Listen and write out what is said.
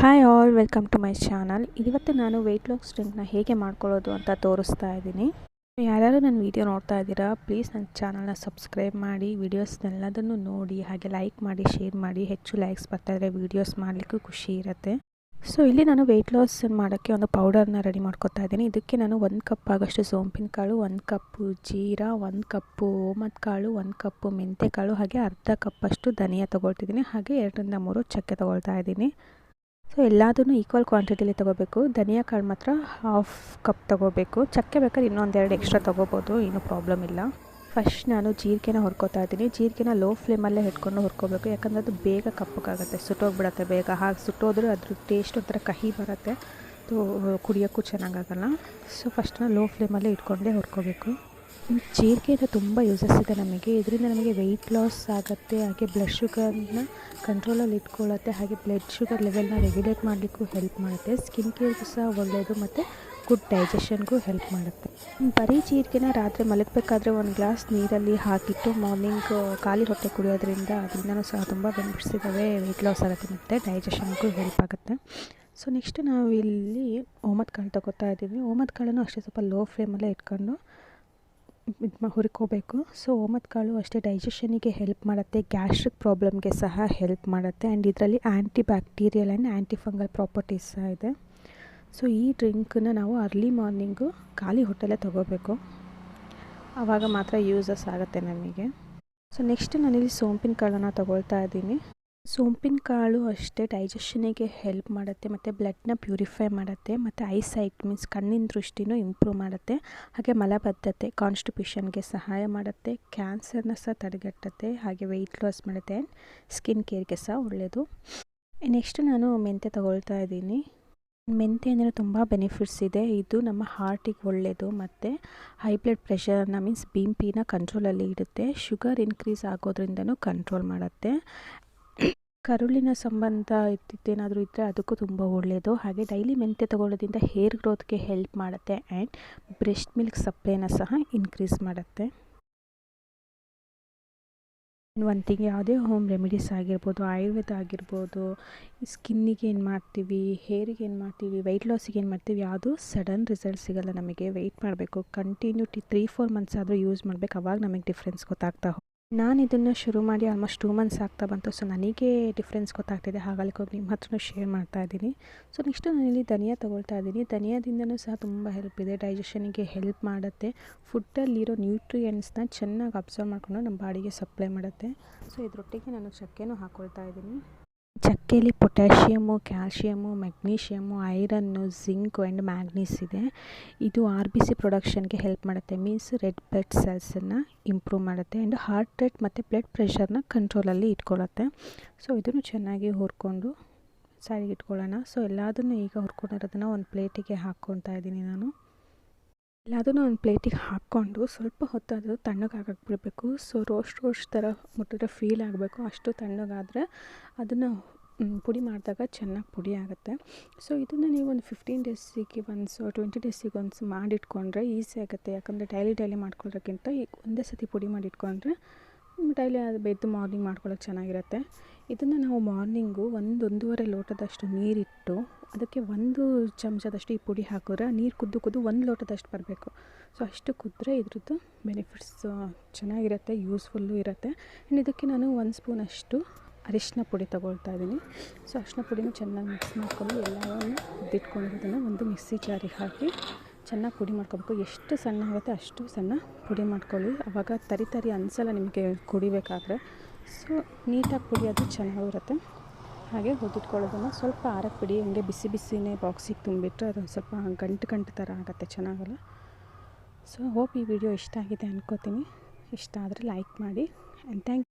Hi all welcome to my channel. ಇವತ್ತು ನಾನು weight loss ಡ್ರಿಂಕ್ನ ಹೇಗೆ ಮಾಡ್ಕೊಳ್ಳೋದು ಅಂತ ತೋರಿಸ್ತಾ ಇದ್ದೀನಿ. ಯಾರ್ಯಾರು ನನ್ನ ವೀಡಿಯೋ ನೋಡ್ತಾ ಇದ್ದೀರಾ, ಪ್ಲೀಸ್ ನನ್ನ ಚಾನಲ್ನ ಸಬ್ಸ್ಕ್ರೈಬ್ ಮಾಡಿ, ವೀಡಿಯೋಸ್ನೆಲ್ಲದನ್ನು ನೋಡಿ, ಹಾಗೆ ಲೈಕ್ ಮಾಡಿ, ಶೇರ್ ಮಾಡಿ. ಹೆಚ್ಚು ಲೈಕ್ಸ್ ಬರ್ತಾಯಿದ್ರೆ ವೀಡಿಯೋಸ್ ಮಾಡಲಿಕ್ಕೂ ಖುಷಿ ಇರುತ್ತೆ. ಸೊ ಇಲ್ಲಿ ನಾನು ವೆಯ್ಟ್ ಲಾಸ್ ಮಾಡೋಕ್ಕೆ ಒಂದು ಪೌಡರ್ನ ರೆಡಿ ಮಾಡ್ಕೊತಾ ಇದ್ದೀನಿ. ಇದಕ್ಕೆ ನಾನು 1 ಕಪ್ ಆಗೋಷ್ಟು ಸೋಂಪಿನ ಕಾಳು, 1 ಕಪ್ಪು ಜೀರಾ, 1 ಕಪ್ಪು ಓಮದ ಕಾಳು, 1 ಕಪ್ಪು ಮೆಂತ್ಯ ಕಾಳು, ಹಾಗೆ ಅರ್ಧ ಕಪ್ಪಷ್ಟು ಧನಿಯಾ ತೊಗೊಳ್ತಿದ್ದೀನಿ. ಹಾಗೆ 2 ರಿಂದ 3 ಚಕ್ಕೆ ತೊಗೊಳ್ತಾ ಇದ್ದೀನಿ. ಸೊ ಎಲ್ಲದನ್ನು ಈಕ್ವಲ್ ಕ್ವಾಂಟಿಟಿಲಿ ತೊಗೋಬೇಕು. ಧನಿಯಾ ಕಾಳು ಮಾತ್ರ 1/2 ಕಪ್ ತೊಗೋಬೇಕು. ಚಕ್ಕೆ ಬೇಕಾದ್ರೆ ಇನ್ನೊಂದೆರಡು ಎಕ್ಸ್ಟ್ರಾ ತೊಗೋಬೋದು, ಏನೂ ಪ್ರಾಬ್ಲಮ್ ಇಲ್ಲ. ಫಸ್ಟ್ ನಾನು ಜೀರಿಗೆನ ಹುರ್ಕೋತಾ ಇದ್ದೀನಿ. ಜೀರಿಗೆನ ಲೋ ಫ್ಲೇಮಲ್ಲೇ ಇಟ್ಕೊಂಡು ಹುರ್ಕೋಬೇಕು, ಯಾಕಂದರೆ ಅದು ಬೇಗ ಕಪ್ಪಗಾಗುತ್ತೆ, ಸುಟ್ಟೋಗ್ಬಿಡುತ್ತೆ ಬೇಗ. ಹಾಗೆ ಸುಟ್ಟೋದ್ರೆ ಅದ್ರ ಟೇಸ್ಟ್ ಒಂಥರ ಕಹಿ ಬರುತ್ತೆ, ಕುಡಿಯೋಕ್ಕೂ ಚೆನ್ನಾಗಾಗಲ್ಲ. ಸೊ ಫಸ್ಟ್ ನಾನು ಲೋ ಫ್ಲೇಮಲ್ಲೇ ಇಟ್ಕೊಂಡೇ ಹುರ್ಕೋಬೇಕು. ಜೀರಿಗೆಯಿಂದ ತುಂಬ ಯೂಸಸ್ ಇದೆ ನಮಗೆ. ಇದರಿಂದ ನಮಗೆ ವೆಯ್ಟ್ ಲಾಸ್ ಆಗುತ್ತೆ, ಹಾಗೆ ಬ್ಲಡ್ ಶುಗರ್ನ ಕಂಟ್ರೋಲಲ್ಲಿ ಇಟ್ಕೊಳ್ಳುತ್ತೆ, ಹಾಗೆ ಬ್ಲಡ್ ಶುಗರ್ ಲೆವೆಲ್ನ ರೆಗ್ಯುಲೇಟ್ ಮಾಡಲಿಕ್ಕೂ ಹೆಲ್ಪ್ ಮಾಡುತ್ತೆ. ಸ್ಕಿನ್ ಕೇರ್ಗೂ ಸಹ ಒಳ್ಳೆಯದು, ಮತ್ತು ಗುಡ್ ಡೈಜೆಷನ್ಗೂ ಹೆಲ್ಪ್ ಮಾಡುತ್ತೆ. ಬರೀ ಜೀರಿಗೆನ ರಾತ್ರಿ ಮಲಗಬೇಕಾದ್ರೆ 1 ಗ್ಲಾಸ್ ನೀರಲ್ಲಿ ಹಾಕಿಟ್ಟು ಮಾರ್ನಿಂಗ್ ಖಾಲಿ ಹೊಟ್ಟೆ ಕುಡಿಯೋದ್ರಿಂದ ಅದರಿಂದನೂ ಸಹ ತುಂಬ ಬೆನಿಫಿಟ್ಸ್ ಇದ್ದಾವೆ. ವೆಯ್ಟ್ ಲಾಸ್ ಆಗುತ್ತೆ ಮತ್ತು ಡೈಜೆಷನ್ಗೂ ಹೆಲ್ಪ್ ಆಗುತ್ತೆ. ಸೊ ನೆಕ್ಸ್ಟ್ ನಾವು ಇಲ್ಲಿ ಓಮದ ಕಾಳು ತೊಗೋತಾ ಇದ್ದೀವಿ. ಓಮದ ಕಾಳನ್ನು ಅಷ್ಟೇ ಸ್ವಲ್ಪ ಲೋ ಫ್ಲೇಮಲ್ಲೇ ಇಟ್ಕೊಂಡು ಹುರ್ಕೋಬೇಕು. ಸೊ ಓಮದ ಕಾಳು ಅಷ್ಟೇ ಡೈಜೆಷನಿಗೆ ಹೆಲ್ಪ್ ಮಾಡುತ್ತೆ, ಗ್ಯಾಸ್ಟ್ರಿಕ್ ಪ್ರಾಬ್ಲಮ್ಗೆ ಸಹ ಹೆಲ್ಪ್ ಮಾಡುತ್ತೆ, ಆ್ಯಂಡ್ ಇದರಲ್ಲಿ ಆ್ಯಂಟಿ bacterial and anti fungal properties ಸಹ ಇದೆ. ಸೊ ಈ ಡ್ರಿಂಕನ್ನ ನಾವು ಅರ್ಲಿ ಮಾರ್ನಿಂಗು ಖಾಲಿ ಹೊಟ್ಟೆಲೇ ತೊಗೋಬೇಕು, ಆವಾಗ ಮಾತ್ರ ಯೂಸಸ್ ಆಗುತ್ತೆ ನಮಗೆ. ಸೊ ನೆಕ್ಸ್ಟ್ ನಾನಿಲ್ಲಿ ಸೋಂಪಿನ ಕಾಳನ್ನು ತೊಗೊಳ್ತಾ ಇದ್ದೀನಿ. ಸೋಂಪಿನ ಕಾಳು ಅಷ್ಟೇ ಡೈಜೆಷನಿಗೆ ಹೆಲ್ಪ್ ಮಾಡುತ್ತೆ, ಮತ್ತು ಬ್ಲಡ್ನ ಪ್ಯೂರಿಫೈ ಮಾಡುತ್ತೆ, ಮತ್ತು ಐಸೈಟ್ ಮೀನ್ಸ್ ಕಣ್ಣಿನ ದೃಷ್ಟಿನೂ ಇಂಪ್ರೂವ್ ಮಾಡುತ್ತೆ, ಹಾಗೆ ಮಲಬದ್ಧತೆ ಕಾನ್ಸ್ಟಿಪೇಷನ್ಗೆ ಸಹಾಯ ಮಾಡುತ್ತೆ, ಕ್ಯಾನ್ಸರ್ನ ಸಹ ತಡೆಗಟ್ಟುತ್ತೆ, ಹಾಗೆ ವೆಯ್ಟ್ ಲಾಸ್ ಮಾಡುತ್ತೆ, ಆ್ಯಂಡ್ ಸ್ಕಿನ್ ಕೇರ್ಗೆ ಸಹ ಒಳ್ಳೆಯದು. ನೆಕ್ಸ್ಟ್ ನಾನು ಮೆಂತ್ಯ ತೊಗೊಳ್ತಾ ಇದ್ದೀನಿ. ಮೆಂತ್ಯದಿಂದ ತುಂಬ ಬೆನಿಫಿಟ್ಸ್ ಇದೆ. ಇದು ನಮ್ಮ ಹಾರ್ಟಿಗೆ ಒಳ್ಳೆಯದು, ಮತ್ತು ಹೈ ಬ್ಲಡ್ ಪ್ರೆಷರ್ನ ಮೀನ್ಸ್ BP ಕಂಟ್ರೋಲಲ್ಲಿ ಇಡುತ್ತೆ, ಶುಗರ್ ಇನ್ಕ್ರೀಸ್ ಆಗೋದ್ರಿಂದನೂ ಕಂಟ್ರೋಲ್ ಮಾಡುತ್ತೆ, ಕರುಳಿನ ಸಂಬಂಧ ಏನಾದರೂ ಇದ್ದರೆ ಅದಕ್ಕೂ ತುಂಬ ಒಳ್ಳೆಯದು. ಹಾಗೆ ಡೈಲಿ ಮೆಂತ್ಯ ತೊಗೊಳ್ಳೋದ್ರಿಂದ ಹೇರ್ ಗ್ರೋತ್ಗೆ ಹೆಲ್ಪ್ ಮಾಡುತ್ತೆ, ಆ್ಯಂಡ್ ಬ್ರೆಸ್ಟ್ ಮಿಲ್ಕ್ ಸಪ್ಲೈನ ಸಹ ಇನ್ಕ್ರೀಸ್ ಮಾಡುತ್ತೆ. ಒಂದು ಥಿಂಗ್, ಯಾವುದೇ ಹೋಮ್ ರೆಮಿಡೀಸ್ ಆಗಿರ್ಬೋದು, ಆಯುರ್ವೇದ ಆಗಿರ್ಬೋದು, ಸ್ಕಿನ್ನಿಗೆ ಏನು ಮಾಡ್ತೀವಿ, ಹೇರಿಗೆ ಏನು ಮಾಡ್ತೀವಿ, ವೆಯ್ಟ್ ಲಾಸಿಗೆ ಏನು ಮಾಡ್ತೀವಿ, ಯಾವುದೂ ಸಡನ್ ರಿಸಲ್ಟ್ ಸಿಗೋಲ್ಲ ನಮಗೆ. ವೆಯ್ಟ್ ಮಾಡಬೇಕು, ಕಂಟಿನ್ಯೂ 3-4 ಮಂತ್ಸ್ ಆದರೂ ಯೂಸ್ ಮಾಡಬೇಕು, ಅವಾಗ ನಮಗೆ ಡಿಫ್ರೆನ್ಸ್ ಗೊತ್ತಾಗ್ತಾ. ನಾನು ಇದನ್ನು ಶುರು ಮಾಡಿ ಆಲ್ಮೋಸ್ಟ್ 2 ಮಂತ್ಸ್ ಆಗ್ತಾ ಬಂತು. ಸೊ ನನಗೆ ಡಿಫ್ರೆನ್ಸ್ ಗೊತ್ತಾಗ್ತಿದೆ, ಹಾಗಾಗಿ ಹೋಗಿ ನಿಮ್ಮ ಹತ್ರನೂ ಶೇರ್ ಮಾಡ್ತಾ ಇದ್ದೀನಿ. ಸೊ ನೆಕ್ಸ್ಟ್ ನಾನಿಲ್ಲಿ ಧನಿಯಾ ತೊಗೊಳ್ತಾ ಇದ್ದೀನಿ. ಧನಿಯಾದಿಂದನೂ ಸಹ ತುಂಬ ಹೆಲ್ಪ್ ಇದೆ, ಡೈಜೆಷನಿಗೆ ಹೆಲ್ಪ್ ಮಾಡುತ್ತೆ, ಫುಡ್ಡಲ್ಲಿರೋ ನ್ಯೂಟ್ರಿಯೆಂಟ್ಸ್ನ ಚೆನ್ನಾಗಿ ಅಬ್ಸರ್ವ್ ಮಾಡಿಕೊಂಡು ನಮ್ಮ ಬಾಡಿಗೆ ಸಪ್ಲೈ ಮಾಡುತ್ತೆ. ಸೊ ಇದರೊಟ್ಟಿಗೆ ನಾನು ಚಕ್ಕೆನೂ ಹಾಕ್ಕೊಳ್ತಾ ಇದ್ದೀನಿ. ಚಕ್ಕೆಯಲ್ಲಿ potassium, calcium, magnesium, iron, zinc and manganese ಇದೆ. ಇದು RBC ಪ್ರೊಡಕ್ಷನ್ಗೆ ಹೆಲ್ಪ್ ಮಾಡುತ್ತೆ, ಮೀನ್ಸ್ ರೆಡ್ ಬ್ಲಡ್ ಸೆಲ್ಸನ್ನು ಇಂಪ್ರೂವ್ ಮಾಡುತ್ತೆ, ಆ್ಯಂಡ್ ಹಾರ್ಟ್ ರೇಟ್ ಮತ್ತು ಬ್ಲಡ್ ಪ್ರೆಷರ್ನ ಕಂಟ್ರೋಲಲ್ಲಿ ಇಟ್ಕೊಳ್ಳುತ್ತೆ. ಸೊ ಇದನ್ನು ಚೆನ್ನಾಗಿ ಹುರ್ಕೊಂಡು ಸೈಡಿಗೆ ಇಟ್ಕೊಳ್ಳೋಣ. ಸೊ ಎಲ್ಲದನ್ನು ಈಗ ಹುರ್ಕೊಂಡಿರೋದನ್ನು ಒಂದು ಪ್ಲೇಟಿಗೆ ಹಾಕ್ಕೊತಾ ಇದ್ದೀನಿ ನಾನು. ಎಲ್ಲದನ್ನು ಒಂದು ಪ್ಲೇಟಿಗೆ ಹಾಕ್ಕೊಂಡು ಸ್ವಲ್ಪ ಹೊತ್ತು ಅದು ತಣ್ಣಗಾಗಕ್ಕೆ ಬಿಡಬೇಕು. ಸೊ ರೋಸ್ಟ್ ಥರ ಮುಟ್ಟಿದ್ರೆ ಫೀಲ್ ಆಗಬೇಕು, ಅಷ್ಟು ತಣ್ಣಗಾದರೆ ಅದನ್ನು ಪುಡಿ ಮಾಡಿದಾಗ ಚೆನ್ನಾಗಿ ಪುಡಿ ಆಗುತ್ತೆ. ಸೊ ಇದನ್ನು ನೀವು ಒಂದು 15 ಡೇಸಿಗೆ ಒನ್ಸ್ 20 ಡೇಸಿಗೆ ಒನ್ಸ್ ಮಾಡಿಟ್ಕೊಂಡ್ರೆ ಈಸಿ ಆಗುತ್ತೆ, ಯಾಕಂದರೆ ಡೈಲಿ ಮಾಡ್ಕೊಳ್ಳೋಕ್ಕಿಂತ ಈಗ ಒಂದೇ ಸತಿ ಪುಡಿ ಮಾಡಿಟ್ಕೊಂಡ್ರೆ ಡೈಲಿ ಅದು ಬೆದ್ದು ಮಾರ್ನಿಂಗ್ ಮಾಡ್ಕೊಳ್ಳೋಕೆ ಚೆನ್ನಾಗಿರುತ್ತೆ. ಇದನ್ನು ನಾವು ಮಾರ್ನಿಂಗು 1-1.5 ಲೋಟದಷ್ಟು ನೀರಿಟ್ಟು ಅದಕ್ಕೆ 1 ಚಮಚದಷ್ಟು ಈ ಪುಡಿ ಹಾಕಿದ್ರೆ ನೀರು ಕುದ್ದು 1 ಲೋಟದಷ್ಟು ಬರಬೇಕು. ಸೊ ಅಷ್ಟು ಕುದ್ದರೆ ಇದ್ರದ್ದು ಬೆನಿಫಿಟ್ಸ್ ಚೆನ್ನಾಗಿರುತ್ತೆ, ಯೂಸ್ಫುಲ್ಲು ಇರುತ್ತೆ. ಆ್ಯಂಡ್ ಇದಕ್ಕೆ ನಾನು 1 ಸ್ಪೂನಷ್ಟು ಅರಿಶಿನ ಪುಡಿ ತೊಗೊಳ್ತಾ ಇದ್ದೀನಿ. ಸೊ ಅರಿಶಿನ ಪುಡಿನ ಚೆನ್ನಾಗಿ ಮಿಕ್ಸ್ ಮಾಡ್ಕೊಂಡು ಎಲ್ಲವನ್ನು ಬಿಟ್ಕೊಂಡಿರೋದನ್ನು ಒಂದು ಮಿಕ್ಸಿ ಜಾರಿಗೆ ಹಾಕಿ ಚೆನ್ನಾಗಿ ಪುಡಿ ಮಾಡ್ಕೋಬೇಕು. ಎಷ್ಟು ಸಣ್ಣ ಆಗುತ್ತೆ ಅಷ್ಟು ಸಣ್ಣ ಪುಡಿ ಮಾಡ್ಕೊಳ್ಳಿ, ಆವಾಗ ತರಿ ಅನಿಸಲ್ಲ ನಿಮಗೆ ಕುಡಿಬೇಕಾದ್ರೆ. ಸೊ ನೀಟಾಗಿ ಪುಡಿ ಅದು ಚೆನ್ನಾಗಿರುತ್ತೆ. ಹಾಗೆ ಹೊದಿಟ್ಕೊಳ್ಳೋದನ್ನು ಸ್ವಲ್ಪ ಆರಕ್ಕೆ ಬಿಡಿ, ಹಂಗೆ ಬಿಸಿನೇ ಬಾಕ್ಸಿಗೆ ತುಂಬಿಟ್ರೆ ಅದೊಂದು ಸ್ವಲ್ಪ ಗಂಟು ಥರ ಆಗುತ್ತೆ, ಚೆನ್ನಾಗಲ್ಲ. ಸೊ ಹೋಪ್ ಈ ವಿಡಿಯೋ ಇಷ್ಟ ಆಗಿದೆ ಅನ್ಕೋತೀನಿ. ಇಷ್ಟ ಆದರೆ ಲೈಕ್ ಮಾಡಿ, ಆ್ಯಂಡ್ ಥ್ಯಾಂಕ್ ಯು.